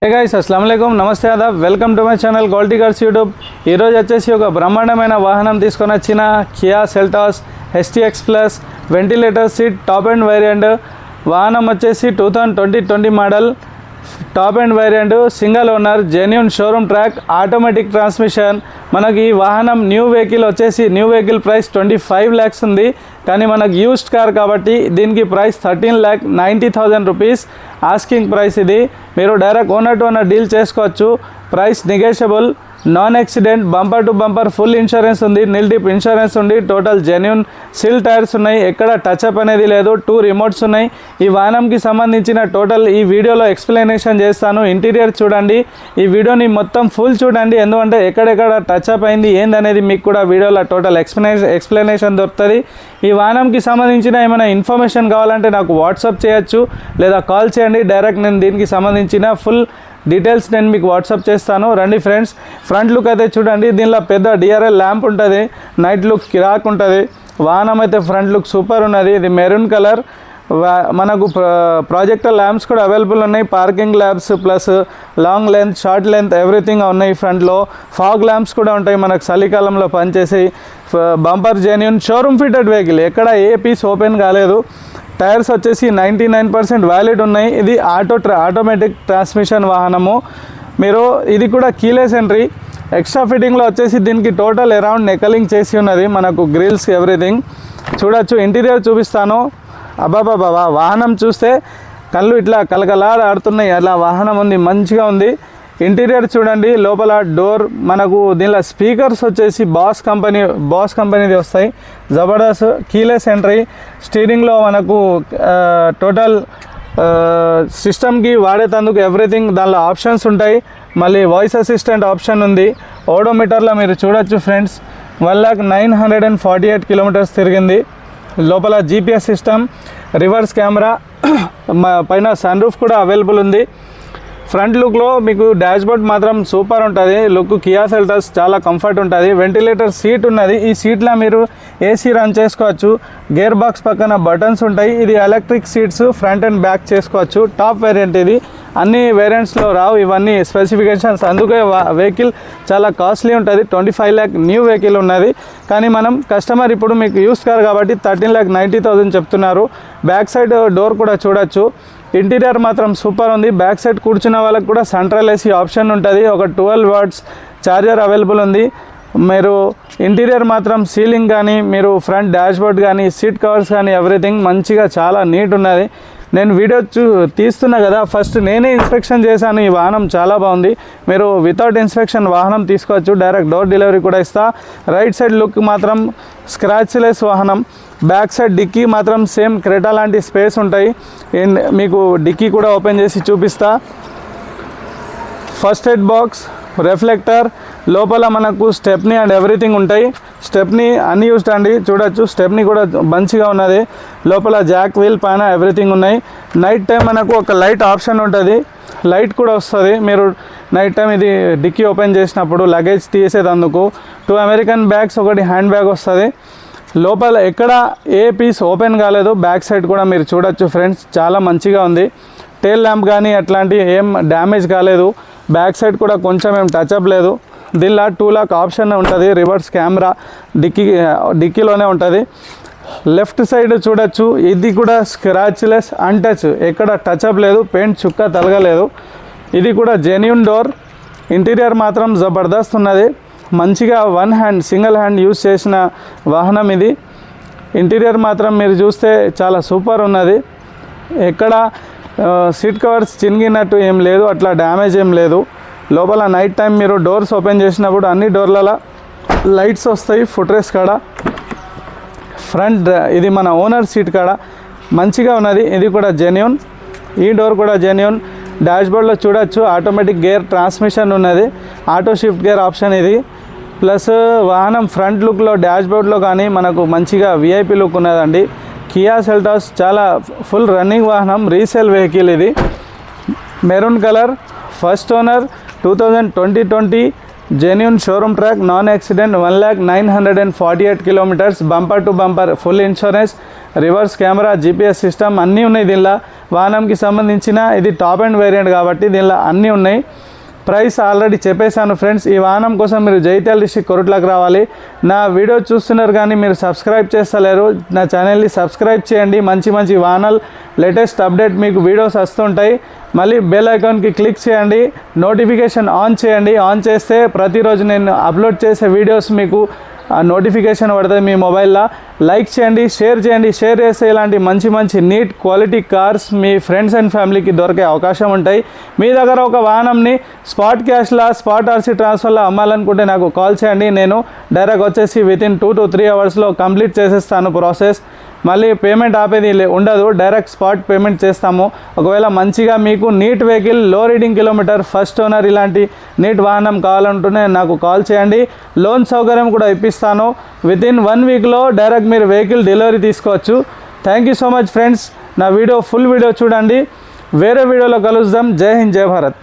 Hey guys అస్సలాము అలైకుం నమస్తే ఆదాబ్ welcome to my channel quality cars YouTube. ఈరోజు వచ్చేసి ఒక బ్రహ్మాండమైన వాహనం తీసుకొని వచ్చిన Kia Seltos HTX plus ventilator seat top end variant. వాహనం వచ్చేసి 2020 model top end variant, single owner, genuine showroom track, automatic transmission. మనకి ఈ వాహనం న్యూ వెహికల్ ప్రైస్ 25 lakhs ఉంది. కానీ మనకు యూస్డ్ కార్ కాబట్టి దీనికి ప్రైస్ 13,90,000 రూపీస్ ఆస్కింగ్ ప్రైస్. ఇది మీరు direct owner to owner deal చేసుకోవచ్చు. Price negotiable, non accident, bumper to bumper full insurance ఉంది, నిల్ డిప్ ఇన్సూరెన్స్ ఉంది, టోటల్ జెన్యూన్ సిల్ టైర్స్ ఉన్నాయి, ఎక్కడ టచ్అప్ అనేది లేదు, 2 రిమోట్స్ ఉన్నాయి. ఈ వాహనంకి సంబంధించిన టోటల్ ఈ వీడియోలో ఎక్స్ప్లెనేషన్ చేస్తాను. ఇంటీరియర్ చూడండి, ఈ వీడియోని మొత్తం ఫుల్ చూడండి, ఎందుకంటే ఎక్కడెక్కడ టచ్అప్ అయింది ఏందనేది మీకు కూడా వీడియోలో టోటల్ ఎక్స్ప్లెనేషన్ దొరుకుతుంది. ఈ వాహనంకి సంబంధించిన ఏమైనా ఇన్ఫర్మేషన్ కావాలంటే నాకు వాట్సాప్ చేయొచ్చు లేదా కాల్ చేయండి. డైరెక్ట్ నేను దీనికి సంబంధించిన ఫుల్ డీటెయిల్స్ నేను మీకు వాట్సాప్ చేస్తాను. రండి ఫ్రెండ్స్, ఫ్రంట్ లుక్ అయితే చూడండి. దీనిలో పెద్ద DRL ల్యాంప్ ఉంటుంది, నైట్ లుక్ కిరాక్ ఉంటుంది. వాహనం అయితే ఫ్రంట్ లుక్ సూపర్ ఉన్నది. ఇది మెరూన్ కలర్. మనకు ప్రాజెక్టర్ ల్యాంప్స్ కూడా అవైలబుల్ ఉన్నాయి, parking lamps plus long length, short length everything ఉన్నాయి. ఫ్రంట్లో ఫాగ్ ల్యాంప్స్ కూడా ఉంటాయి, మనకు చలికాలంలో పనిచేసి. Bumper genuine showroom fitted vehicle, ఎక్కడ ఏ పీస్ ఓపెన్ కాలేదు. టైర్స్ వచ్చేసి 99% వ్యాలిడ్ ఉన్నాయి. ఇది ఆటోమేటిక్ ట్రాన్స్మిషన్ వాహనము. మీరు ఇది కూడా కీలెస్ ఎంట్రీ. ఎక్స్ట్రా ఫిట్టింగ్లో వచ్చేసి దీనికి టోటల్ అరౌండ్ నెకలింగ్ చేసి ఉన్నది, మనకు గ్రిల్స్ ఎవ్రీథింగ్ చూడొచ్చు. ఇంటీరియర్ చూపిస్తాను. అబ్బాబాబా, వాహనం చూస్తే కళ్ళు ఇట్లా కలకలాడుతున్నాయి, అలా వాహనం ఉంది, మంచిగా ఉంది. ఇంటీరియర్ చూడండి, లోపల డోర్ మనకు దీనిలో స్పీకర్స్ వచ్చేసి బాస్ కంపెనీది వస్తాయి. Jabardasth keyless entry. స్టీరింగ్లో మనకు టోటల్ సిస్టమ్కి వాడేటందుకు ఎవ్రీథింగ్ దానిలో ఆప్షన్స్ ఉంటాయి. మళ్ళీ వాయిస్ అసిస్టెంట్ ఆప్షన్ ఉంది. ఓడోమీటర్లో మీరు చూడొచ్చు ఫ్రెండ్స్, 1,948 kilometers తిరిగింది. లోపల GPS సిస్టమ్, రివర్స్ కెమెరా, పైన సన్ రూఫ్ కూడా అవైలబుల్ ఉంది. ఫ్రంట్ లుక్లో మీకు డాష్బోర్డ్ మాత్రం సూపర్ ఉంటుంది. లుక్ కియా సెల్టాస్ చాలా కంఫర్ట్ ఉంటుంది. వెంటిలేటర్ సీట్ ఉన్నది. ఈ సీట్లో మీరు AC రన్ చేసుకోవచ్చు. గేర్ బాక్స్ పక్కన బటన్స్ ఉంటాయి. ఇది electric seats, front and back చేసుకోవచ్చు. టాప్ వేరియంట్ ఇది. అన్ని వేరియంట్స్లో రావు ఇవన్నీ స్పెసిఫికేషన్స్, అందుకే వెహికల్ చాలా కాస్ట్లీ ఉంటుంది. 25 lakh న్యూ వెహికల్ ఉన్నది. కానీ మనం కస్టమర్ ఇప్పుడు మీకు యూస్ కార్ కాబట్టి 13,90,000 చెప్తున్నారు. బ్యాక్ సైడ్ డోర్ కూడా చూడొచ్చు. ఇంటీరియర్ మాత్రం సూపర్ ఉంది. బ్యాక్ సైడ్ కూర్చున్న వాళ్ళకి కూడా సెంట్రల్ AC ఆప్షన్ ఉంటుంది. ఒక 12 watts ఛార్జర్ అవైలబుల్ ఉంది. మీరు ఇంటీరియర్ మాత్రం సీలింగ్ కానీ, మీరు ఫ్రంట్ డాష్బోర్డ్ కానీ, సీట్ కవర్స్ కానీ ఎవ్రీథింగ్ మంచిగా చాలా నీట్ ఉన్నది. నేను వీడియో తీస్తున్నా కదా, ఫస్ట్ నేనే ఇన్స్పెక్షన్ చేశాను. ఈ వాహనం చాలా బాగుంది. మీరు వితౌట్ ఇన్స్పెక్షన్ వాహనం తీసుకోవచ్చు. డైరెక్ట్ డోర్ డెలివరీ కూడా ఇస్తా. రైట్ సైడ్ లుక్ మాత్రం స్క్రాచ్లెస్ వాహనం. బ్యాక్ సైడ్ డిక్కీ మాత్రం సేమ్ క్రెటా లాంటి స్పేస్ ఉంటాయి. మీకు డిక్కీ కూడా ఓపెన్ చేసి చూపిస్తా. ఫస్ట్ ఎయిడ్ బాక్స్, రిఫ్లెక్టర్, లోపల మనకు స్టెప్నీ అండ్ ఎవ్రీథింగ్ ఉంటాయి. స్టెప్నీ అన్యూస్డ్ అండి, చూడొచ్చు. స్టెప్నీ కూడా మంచిగా ఉన్నది. లోపల జాక్ వీల్ పైన ఎవ్రీథింగ్ ఉన్నాయి. నైట్ టైం మనకు ఒక లైట్ ఆప్షన్ ఉంటుంది, లైట్ కూడా వస్తుంది. మీరు నైట్ టైం ఇది డిక్కీ ఓపెన్ చేసినప్పుడు లగేజ్ తీసేదందుకు 2 అమెరికన్ బ్యాగ్స్, ఒకటి హ్యాండ్ బ్యాగ్ వస్తుంది. లోపల ఎక్కడ ఏ పీస్ ఓపెన్ కాలేదు. బ్యాక్ సైడ్ కూడా మీరు చూడొచ్చు ఫ్రెండ్స్, చాలా మంచిగా ఉంది. టేల్ ల్యాంప్ కానీ అట్లాంటి ఏం డ్యామేజ్ కాలేదు. బ్యాక్ సైడ్ కూడా కొంచెం ఏం టచ్అప్ లేదు. దీనిలో 2 lock ఆప్షన్ ఉంటుంది. రివర్స్ కెమెరా డిక్కీలోనే ఉంటుంది. లెఫ్ట్ సైడ్ చూడొచ్చు, ఇది కూడా స్క్రాచ్లెస్, అన్టచ్, ఎక్కడ టచ్అప్ లేదు, పెయింట్ చుక్క తలగలేదు. ఇది కూడా జెన్యూన్ డోర్. ఇంటీరియర్ మాత్రం జబర్దస్త్ ఉన్నది. మంచిగా సింగిల్ హ్యాండ్ యూజ్ చేసిన వాహనం ఇది. ఇంటీరియర్ మాత్రం మీరు చూస్తే చాలా సూపర్ ఉన్నది. ఎక్కడ సీట్ కవర్స్ చినిగినట్టు ఏం లేదు, అట్లా డ్యామేజ్ ఏం లేదు. లోపల నైట్ టైం మీరు డోర్స్ ఓపెన్ చేసినప్పుడు అన్ని డోర్లలో లైట్స్ వస్తాయి. ఫుట్ రెస్ట్ కాడ, ఫ్రంట్ ఇది మన ఓనర్ సీట్ కాడ మంచిగా ఉన్నది. ఇది కూడా జెన్యూన్. ఈ డోర్ కూడా జెన్యూన్. డాష్బోర్డ్లో చూడొచ్చు, ఆటోమేటిక్ గేర్ ట్రాన్స్మిషన్ ఉన్నది, ఆటో షిఫ్ట్ గేర్ ఆప్షన్ ఇది. ప్లస్ వాహనం ఫ్రంట్ లుక్లో డాష్బోర్డ్లో కానీ మనకు మంచిగా VIP లుక్ ఉన్నదండి. కియా సెల్టాస్ చాలా ఫుల్ రన్నింగ్ వాహనం, రీసేల్ వెహికల్ ఇది. Maroon colour, first owner, 2020 genuine showroom track, non accident, 1,948 kilometers, bumper to bumper full insurance, reverse camera, GPS system అన్నీ ఉన్నాయి. దీనిలో వాహనంకి సంబంధించిన ఇది టాప్ అండ్ వేరియంట్ కాబట్టి దీనిలో అన్నీ ఉన్నాయి. ప్రైస్ ఆల్రెడీ చెప్పేశాను ఫ్రెండ్స్. ఈ వాహనం కోసం మీరు జైత్యాల డిస్ట్రిక్ట్ కొరుట్లకు రావాలి. నా వీడియో చూస్తున్నారు కానీ మీరు సబ్స్క్రైబ్ చేస్తలేరు. నా ఛానల్ని సబ్స్క్రైబ్ చేయండి. మంచి మంచి వాహనాలు లేటెస్ట్ అప్డేట్ మీకు వీడియోస్ వస్తుంటాయి. మళ్ళీ బెల్ ఐకాన్కి క్లిక్ చేయండి, నోటిఫికేషన్ ఆన్ చేయండి. ఆన్ చేస్తే ప్రతిరోజు నేను అప్లోడ్ చేసే వీడియోస్ మీకు నోటిఫికేషన్ పడుతుంది మీ మొబైల్లో. లైక్ చేయండి, షేర్ చేయండి. షేర్ చేస్తే ఇలాంటి మంచి మంచి నీట్ క్వాలిటీ కార్స్ మీ ఫ్రెండ్స్ అండ్ ఫ్యామిలీకి దొరికే అవకాశం ఉంటాయి. మీ దగ్గర ఒక వాహనంని స్పాట్ క్యాష్లా స్పాట్ ఆర్సీ ట్రాన్స్ఫర్లో అమ్మాలనుకుంటే నాకు కాల్ చేయండి. నేను డైరెక్ట్ వచ్చేసి వితిన్ 2 to 3 అవర్స్లో కంప్లీట్ చేసేస్తాను ప్రాసెస్. మళ్ళీ పేమెంట్ ఆపేది ఉండదు, డైరెక్ట్ స్పాట్ పేమెంట్ చేస్తాము. ఒకవేళ మంచిగా మీకు నీట్ వెహికల్, లో రీడింగ్ కిలోమీటర్, ఫస్ట్ ఓనర్ ఇలాంటి నీట్ వాహనం కావాలంటూనే నాకు కాల్ చేయండి. లోన్ సౌకర్యం కూడా ఇప్పిస్తాను. వితిన్ 1 వీక్లో డైరెక్ట్ మీరు వెహికల్ డెలివరీ తీసుకోవచ్చు. Thank you so much friends. నా వీడియో ఫుల్ వీడియో చూడండి. వేరే వీడియోలో కలుద్దాం. జై హింద్, జై భారత్.